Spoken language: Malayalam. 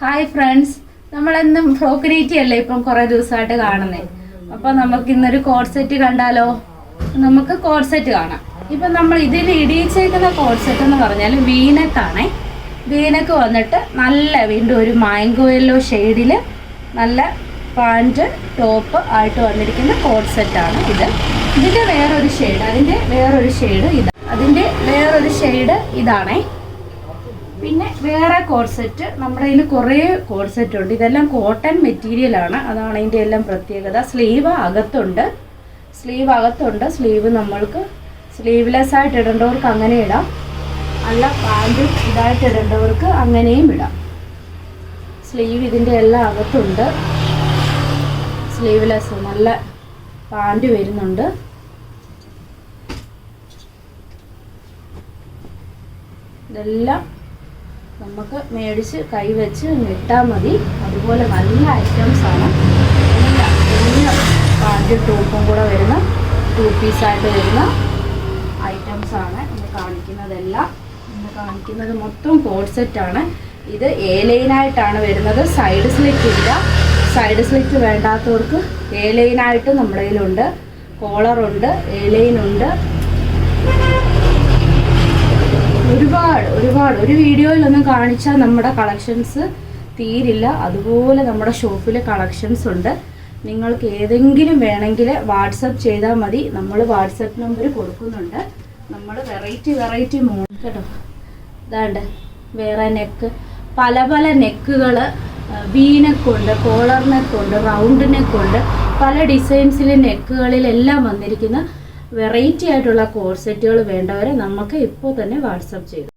ഹായ് ഫ്രണ്ട്സ്, നമ്മളെന്നും ഫ്രോക്ക് നൈറ്റി അല്ലേ ഇപ്പം കുറേ ദിവസമായിട്ട് കാണുന്നേ. അപ്പം നമുക്ക് ഇന്നൊരു കോഡ് സെറ്റ് കണ്ടാലോ? നമുക്ക് കോഡ് സെറ്റ് കാണാം. ഇപ്പം നമ്മൾ ഇതിൽ ഇടിയിച്ചേക്കുന്ന കോഡ് സെറ്റ് എന്ന് പറഞ്ഞാൽ വീനക്കാണേ. വീനക്ക് വന്നിട്ട് നല്ല വീണ്ടും ഒരു മാംഗോ യെല്ലോ ഷെയ്ഡിൽ നല്ല പാൻറ്റ് ടോപ്പ് ആയിട്ട് വന്നിരിക്കുന്ന കോഡ് സെറ്റാണ് ഇത്. ഇതിൻ്റെ വേറൊരു ഷെയ്ഡ്, അതിൻ്റെ വേറൊരു ഷെയ്ഡ് ഇതാണേ. പിന്നെ വേറെ കോഡ് സെറ്റ്, നമ്മുടെ കയ്യിൽ കുറേ കോഡ് സെറ്റ് ഉണ്ട്. ഇതെല്ലാം കോട്ടൺ മെറ്റീരിയലാണ്, അതാണ് ഇതിൻ്റെ എല്ലാം പ്രത്യേകത. സ്ലീവ് അകത്തുണ്ട്. സ്ലീവ് നമ്മൾക്ക് സ്ലീവ്ലെസ് ആയിട്ട് ഇടേണ്ടവർക്ക് അങ്ങനെ ഇടാം, അല്ല പാൻറ്റും ഇതായിട്ട് ഇടേണ്ടവർക്ക് അങ്ങനെയും ഇടാം. സ്ലീവ് ഇതിൻ്റെ എല്ലാം അകത്തുണ്ട്. സ്ലീവ്ലെസ് നല്ല പാൻറ്റ് വരുന്നുണ്ട്. ഇതെല്ലാം നമുക്ക് മേടിച്ച് കൈവച്ച് ഇട്ടാൽ മതി. അതുപോലെ നല്ല ഐറ്റംസാണ്. എല്ലാം പാൻറ്റും ടോപ്പും കൂടെ വരുന്ന 2 പീസായിട്ട് വരുന്ന ഐറ്റംസാണ് ഇന്ന് കാണിക്കുന്നതെല്ലാം. ഇന്ന് കാണിക്കുന്നത് മൊത്തം കോഡ് സെറ്റാണ്. ഇത് എ ലൈനായിട്ടാണ് വരുന്നത്. സൈഡ് സ്ലിറ്റ് ഇല്ല. സൈഡ് സ്ലിറ്റ് വേണ്ടാത്തവർക്ക് എ ലൈനായിട്ട് നമ്മുടെ കയ്യിലുണ്ട്. കോളറുണ്ട്, എ ലൈനുണ്ട്. ഒരുപാട് ഒരു വീഡിയോയിലൊന്നും കാണിച്ചാൽ നമ്മുടെ കളക്ഷൻസ് തീരില്ല. അതുപോലെ നമ്മുടെ ഷോപ്പിൽ കളക്ഷൻസ് ഉണ്ട്. നിങ്ങൾക്ക് ഏതെങ്കിലും വേണമെങ്കിൽ വാട്സപ്പ് ചെയ്താൽ മതി. നമ്മൾ വാട്സപ്പ് നമ്പർ കൊടുക്കുന്നുണ്ട്. നമ്മൾ വെറൈറ്റി മോഡൽ കേട്ടോ. ഇതാണ്ട് വേറെ നെക്ക്, പല നെക്കുകൾ, വി നെക്കുണ്ട്, കോളർ നെക്കുണ്ട്, റൗണ്ട് നെക്കുണ്ട്, പല ഡിസൈൻസിലെ നെക്കുകളിലെല്ലാം വന്നിരിക്കുന്ന വെറൈറ്റി ആയിട്ടുള്ള കോഡ് സെറ്റുകൾ വേണ്ടവരെ നമുക്ക് ഇപ്പോൾ തന്നെ വാട്സപ്പ് ചെയ്തു.